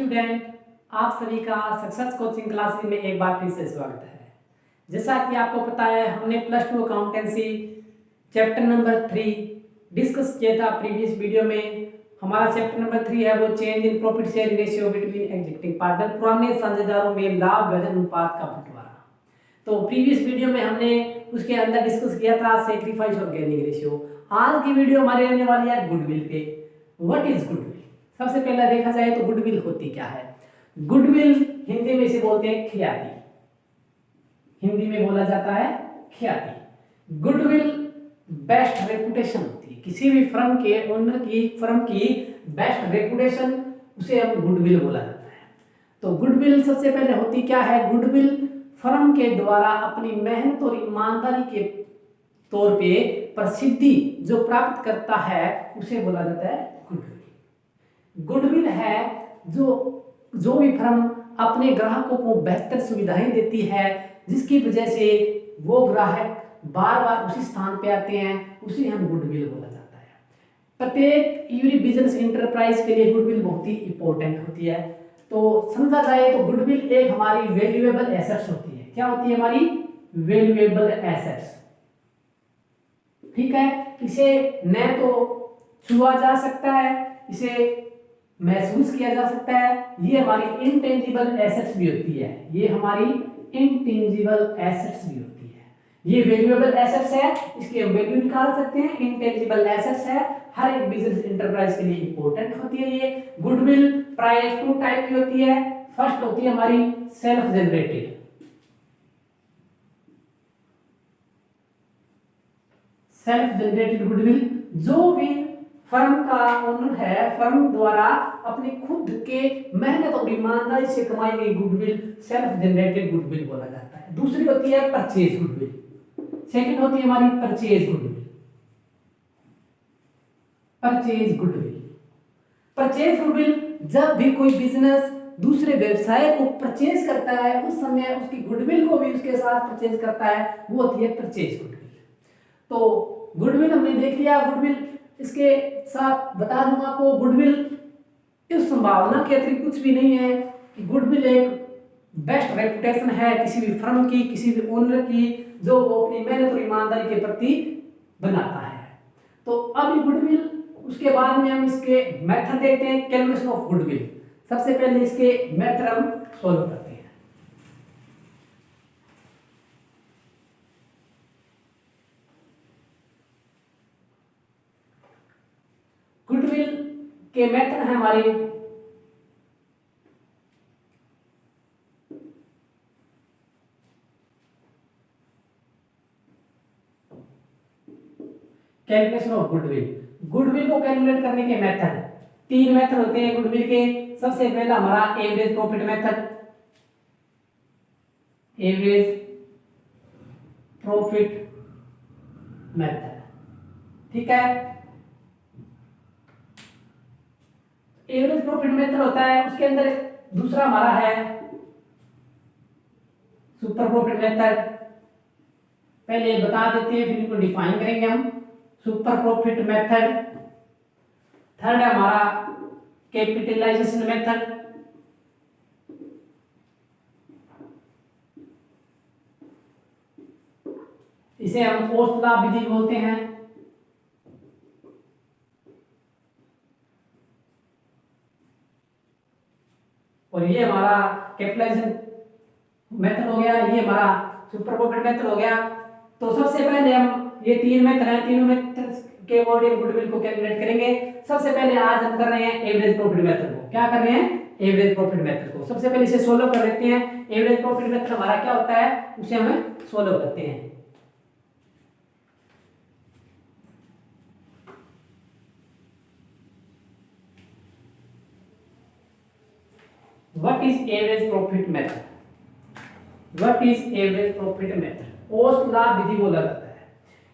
Student, आप सभी का सक्सेस कोचिंग क्लासेस में एक बार फिर से स्वागत है। जैसा कि आपको पता है, हमने plus two accountancy chapter number 3 discuss किया था प्रीवियस वीडियो में। हमारा चैप्टर नंबर 3 है वो change in profit sharing ratio between existing partner, पुराने साझेदारों में लाभ विभाजन अनुपात का बंटवारा। तो प्रीवियस वीडियो में हमने उसके अंदर डिस्कस किया था सेक्रीफाइस और गेनिंग रेशियो। आज की वीडियो हमारी रहने वाली है गुडविल पे। What is goodwill? सबसे पहले देखा जाए तो गुडविल होती क्या है। गुडविल हिंदी में इसे बोलते हैं ख्याति, हिंदी में बोला जाता है ख्याति। गुडविल बेस्ट रेपुटेशन होती है किसी भी फर्म के ओनर की, फर्म की बेस्ट रेपुटेशन, उसे हम गुडविल बोला जाता है। तो गुडविल सबसे पहले होती क्या है? गुडविल फर्म के द्वारा अपनी मेहनत और ईमानदारी के तौर पे प्रसिद्धि जो प्राप्त करता है उसे बोला जाता है गुडविल। गुडविल है जो भी फर्म अपने ग्राहकों को बेहतर सुविधाएं देती है, जिसकी वजह से वो ग्राहक बार बार उसी स्थान पे आते हैं, उसे हम गुडविल बोला जाता है। प्रत्येक यूनिक बिजनेस इंटरप्राइज के लिए गुडविल बहुत ही इंपॉर्टेंट होती है। तो समझा जाए तो गुडविल एक हमारी वैल्यूएबल एसेट्स होती है। क्या होती है? हमारी वैल्यूएबल एसेट्स। ठीक है, इसे न तो छुआ जा सकता है, इसे महसूस किया जा सकता है। ये हमारी इंटेंजिबल एसेट्स भी होती है, ये हमारी इंटेंजिबल एसेट्स भी होती है। ये वैल्यूएबल एसेट्स है, इसकी हम वैल्यू निकाल सकते हैं। इंटेंजिबल एसेट्स है, हर एक बिजनेस एंटरप्राइज के लिए इंपॉर्टेंट होती है। ये गुडविल प्राइस 2 टाइप की होती है। फर्स्ट होती है हमारी self generated, self generated goodwill. जो भी फर्म का ओनर है, फर्म द्वारा अपनी खुद के मेहनत और ईमानदारी से कमाई गई गुडविल सेल्फ जनरेटेड गुडविल बोला जाता है। दूसरी होती है परचेज गुडविल, सेकंड होती है हमारी purchase goodwill. Purchase goodwill, purchase goodwill जब भी कोई बिजनेस दूसरे व्यवसाय को परचेज करता है, उस समय उसकी गुडविल को भी उसके साथ परचेज करता है, वो होती है परचेज गुडविल। तो गुडविल हमने देख लिया। गुडविल इसके साथ बता दूं आपको, गुडविल इस संभावना के अतिरिक्त कुछ भी नहीं है कि गुडविल एक बेस्ट रेपुटेशन है किसी भी फर्म की, किसी भी ओनर की, जो वो अपनी मेहनत और ईमानदारी के प्रति बनाता है। तो अब ये गुडविल, उसके बाद में हम इसके मेथड देखते हैं, कैलकुलेशन ऑफ गुडविल। सबसे पहले इसके मेथड हम सॉल्व करते हैं। गुडविल के मेथड है हमारी कैलकुलेशन ऑफ गुडविल। गुडविल को कैलकुलेट करने के मेथड 3 मेथड होते हैं गुडविल के। सबसे पहला हमारा average profit method, average profit method. ठीक है, एवरेज प्रॉफिट मेथड होता है, उसके अंदर दूसरा हमारा है सुपर प्रॉफिट मेथड। पहले बता देते हैं, फिर इनको डिफाइन करेंगे हम। Super profit method. थर्ड है हमारा कैपिटलाइजेशन मेथड। इसे हम औसत लाभ विधि बोलते हैं। और ये हमारा कैपिटलाइजेशन मेथड हो गया, ये हमारा सुपर प्रॉफिट मेथड हो गया। तो सबसे पहले हम ये 3 मेथड हैं, तीनों मेथड के अकॉर्डिंग गुडविल को कैलकुलेट करेंगे। सबसे पहले आज हम कर रहे हैं एवरेज प्रॉफिट मेथड को। क्या कर रहे हैं? एवरेज प्रॉफिट मेथड को। सबसे पहले इसे सोल्व कर लेते हैं। एवरेज प्रॉफिट मेथड हमारा क्या होता है, उसे हम सोल्व करते हैं। What is average profit method? What is average profit method? औसत लाभ विधि बोला जाता है।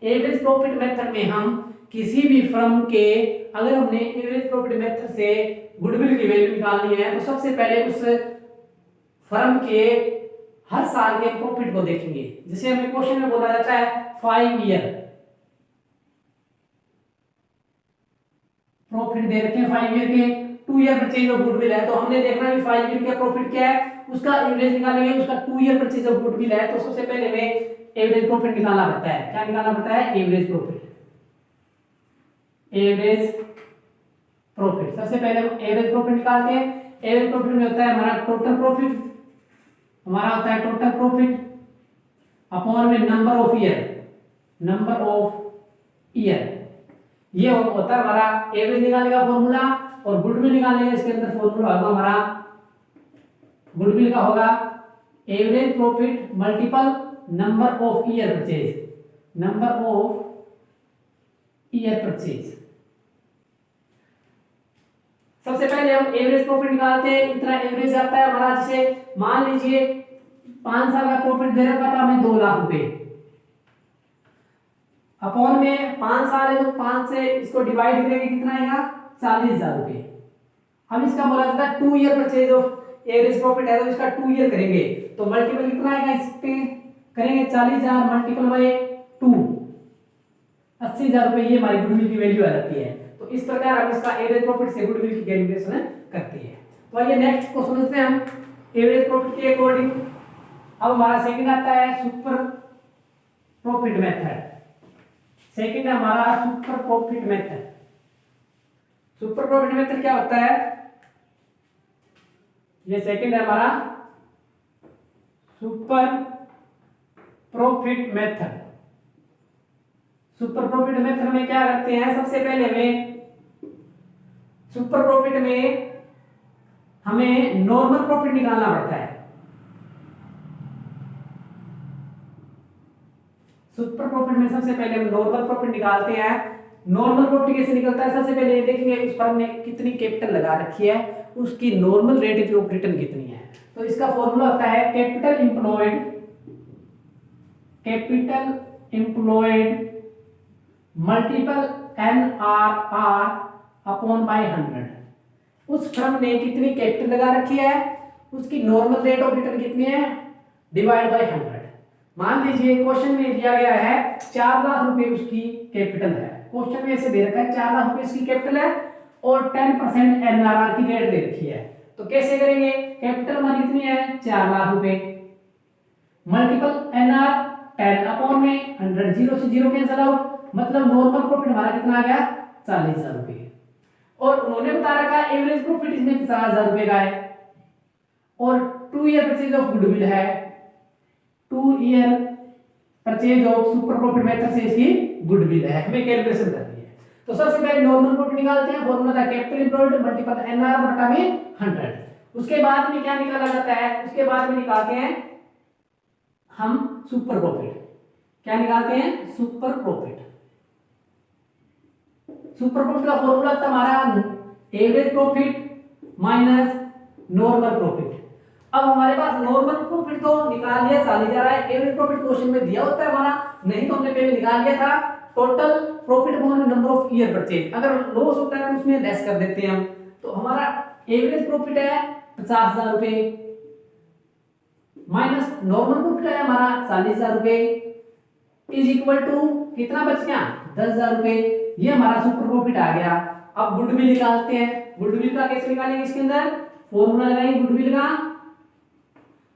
एवरेज प्रॉफिट मेथड में हम किसी भी फर्म के, अगर हमने एवरेज प्रॉफिट मेथड से गुडविल की वैल्यू निकालनी है, तो सबसे पहले उस फर्म के हर साल के प्रॉफिट को देखेंगे। जिसे हमें क्वेश्चन में बोला जाता है 5 ईयर प्रॉफिट दे रखे हैं 5 ईयर के। 2 ईयर परचेज ऑफ गुडविल है, तो हमने देखना है 5 ईयर का प्रॉफिट क्या है, उसका एवरेज निकालेंगे, उसका 2 ईयर परचेज ऑफ गुडविल है, तो सबसे पहले हमें एवरेज प्रॉफिट निकालना पड़ता है। क्या निकालना पड़ता है? Average profit. एवरेज प्रॉफिट, सबसे पहले हम एवरेज प्रॉफिट निकालते हैं। एवरेज प्रॉफिट में होता है हमारा टोटल प्रॉफिट, हमारा होता है टोटल प्रॉफिट अपॉन में number of year, number of year, ये होता है हमारा एवरेज निकालने का फॉर्मूला। और गुडविल निकालने का इसके अंदर फॉर्मूला होगा हमारा, गुडविल का होगा average profit multiple number of year purchase, number of year purchase. सबसे पहले हम एवरेज प्रॉफिट निकालते हैं। इतना एवरेज आता है हमारा, जैसे मान लीजिए 5 साल का प्रॉफिट दे रखा था हमें 2 लाख रुपए, अपॉन में 5 साल है तो 5 से इसको डिवाइड करेंगे, कितना आएगा? 40,000 रुपए। हम इसका बोला जाता है 2 year purchase of average profit है, तो इसका 2 ईयर करेंगे तो मल्टीपल कितना आएगा इस पे करेंगे, 40,000 मल्टीपल बाय 2, 80,000 रुपए, ये हमारी गुडविल की वैल्यू आ जाती है। तो इस प्रकार हम इसका एवरेज प्रॉफिट से गुडविल की कैलकुलेशन करते हैं। तो आइए नेक्स्ट को समझते हैं हम एवरेज प्रॉफिट के अकॉर्डिंग। अब हमारा सेकंड आता है सुपर प्रॉफिट मेथड। सेकंड है हमारा super profit method. Super profit method क्या होता है? ये सेकंड है हमारा super profit method. Super profit method में क्या करते हैं, सबसे पहले हमें सुपर प्रॉफिट में हमें नॉर्मल प्रॉफिट निकालना पड़ता है। सुपर प्रॉफिट में सबसे पहले हम नॉर्मल प्रॉफिट निकालते हैं। नॉर्मल प्रॉफिट कैसे निकलता है? सबसे पहले ये देखेंगे उस फर्म ने कितनी कैपिटल लगा रखी है, उसकी नॉर्मल रेट ऑफ रिटर्न कितनी है। तो इसका फॉर्मूला होता है capital employed multiple NRR upon bye 100। उस फर्म ने कितनी कैपिटल लगा रखी है, उसकी नॉर्मल रेट ऑफ रिटर्न कितनी है, डिवाइड बाय 100। मान लीजिए क्वेश्चन में दिया गया है 4 लाख रुपए उसकी कैपिटल है, क्वेश्चन में ऐसे दे रखा है 4 लाख रुपए उसकी कैपिटल है और 10% NRR की रेट दे रखी है। तो कैसे करेंगे? कैपिटल हमारी कितनी है? 4 लाख रुपए मल्टीपल NR 10 अपॉन में 100, 0 से 0 कैंसिल आउट, मतलब नॉर्मल प्रॉफिट हमारा कितना आ गया? 40,000 रुपए। और उन्होंने बता रखा है एवरेज प्रॉफिट इसमें 50,000 रुपए का है और 2 ईयर परचेज ऑफ गुडविल है, 2 year purchase of super profit method से इसकी गुडविल है, हमें कैलकुलेशन करनी है। तो सबसे पहले नॉर्मल प्रॉफिट निकालते हैं, फॉर्मूला था कैपिटल एम्प्लॉयड मल्टीपल NR बटा में 100। उसके बाद में क्या निकाला जाता है? उसके बाद में निकालते हैं हम सुपर प्रॉफिट। क्या निकालते हैं? Super profit. सुपर प्रॉफिट का फॉर्मूला था हमारा average profit minus normal profit. अब हमारे पास नॉर्मल प्रॉफिट तो निकाल लिया, 40,000 है। एवरेज प्रॉफिट क्वेश्चन में दिया होता है हमारा, नहीं तो हमने पहले निकाल लिया था total profit upon number of year purchase. अगर लॉस होता है तो उसमें लेस कर देते हैं हम। तो हमारा एवरेज प्रॉफिट है 50,000 रुपए माइनस नॉर्मल प्रॉफिट है हमारा 40,000 रुपए इज इक्वल टू कितना बच गया? 10,000 रुपए। ये हमारा सुपर प्रॉफिट आ गया। अब गुडविल निकालते हैं। गुडविल का कैसे निकालेंगे? इसके अंदर फॉर्मूला लगाएंगे गुडविल का।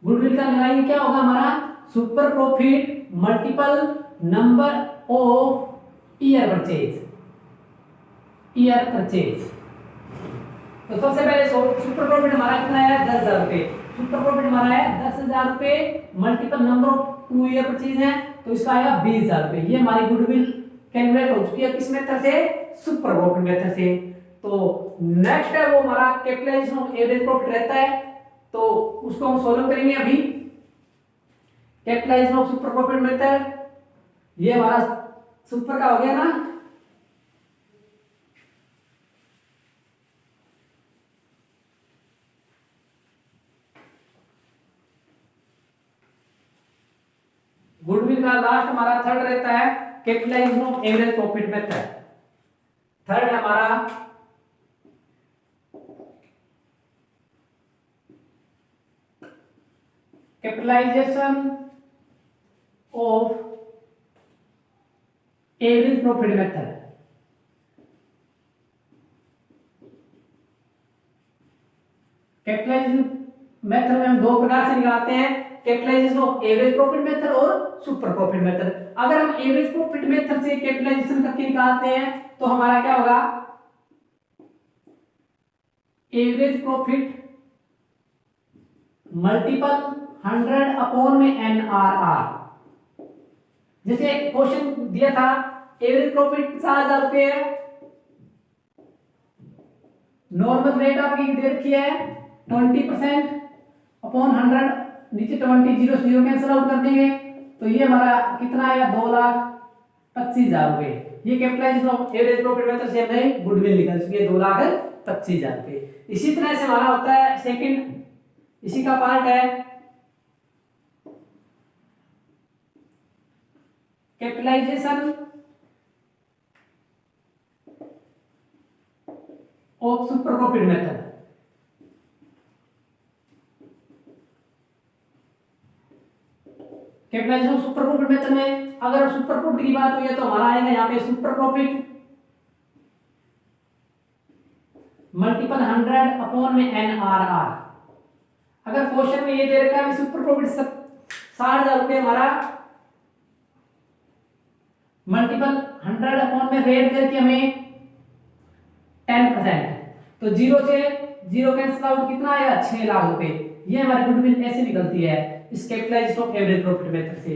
गुडविल का लगाएंगे, क्या होगा हमारा? Super profit multiple number of year purchase, year purchase. तो सबसे पहले सुपर प्रॉफिट हमारा कितना है? 10,000 रुपए। सुपर प्रॉफिट हमारा है 10,000 रुपए multiple number of 2 year purchase है, तो इसका आएगा 20,000 रुपए। ये हमारी गुडविल कैलकुलेट हो चुकी है किस मेथड से? सुपर प्रॉफिट मेथड से। तो नेक्स्ट है वो हमारा कैपिटलाइजेशन ऑफ एवरेज प्रॉफिट रहता है, तो उसको हम सॉल्व करेंगे अभी। Capitalisation of super profit method, ये हमारा सुपर का हो गया ना। गुडविल का लास्ट हमारा थर्ड रहता है capitalisation of average profit method. Third हमारा capitalisation of average profit method. Capitalisation method में हम दो प्रकार से निकालते हैं, capitalisation of average profit method और सुपर प्रॉफिट मेथड। अगर हम एवरेज प्रॉफिट मेथड से कैपिटलाइजेशन करके निकालते हैं तो हमारा क्या होगा, एवरेज प्रॉफिट मल्टीपल 100 अपॉन में NRR। जैसे क्वेश्चन दिया था एवरेज प्रॉफिट 50,000 रुपए है, नॉर्मल रेट आपकी दे रखी है 20% अपॉन 100, नीचे 20 जीरो जीरो कैंसिल आउट कर देंगे तो ये हमारा कितना आया 2,25,000 रुपए। ये capitalisation of average profit method से हमें गुडविल निकल चुकी है 2,25,000 रुपए। इसी तरह से हमारा होता है सेकंड, इसी का पार्ट है capitalisation of super profit method. Capitalisation of super profit method में अगर सुपर प्रॉफिट की बात हुई है तो हमारा आएगा यहाँ पे सुपर प्रॉफिट मल्टीपल 100 अपॉन में NRR। अगर क्वेश्चन में ये दे रखा है सुपर प्रॉफिट 60,000 रुपए हमारा मल्टीपल 100 अपॉन में रेट करके हमें 10%, तो जीरो से जीरो कैंसिल आउट कितना आएगा 6 लाख रुपए। ये हमारी गुडविल ऐसे निकलती है इस capitalisation of average profit method से।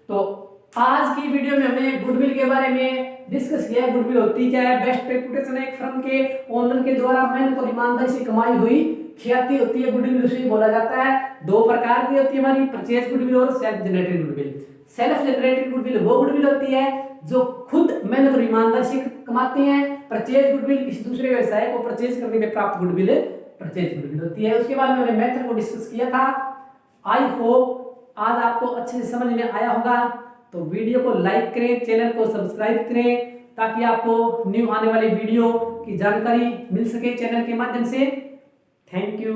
तो आज की वीडियो में हमने गुडविल के बारे में डिस्कस किया। गुडविल होती क्या है, बेस्ट रेपुटेशन है एक फर्म के ओनर के द्वारा मेहनत और ईमानदारी से कमाई हुई ख्याति होती है गुडविल, उसे बोला जाता है। दो प्रकार की होती है हमारी, परचेज गुडविल और self generated goodwill. Self generated goodwill वो गुडविल होती है जो खुद मेहनत और ईमानदारी से कमाते हैं। परचेज गुडविल किसी दूसरे व्यवसाय को परचेज करने में प्राप्त गुडविल परचेज गुडविल होती है। उसके बाद मैंने मेथड को डिस्कस किया था। आई होप आज आपको अच्छे से समझ में आया होगा। तो वीडियो को लाइक करें, चैनल को सब्सक्राइब करें ताकि आपको न्यू आने वाली वीडियो की जानकारी मिल सके चैनल के माध्यम से। Thank you.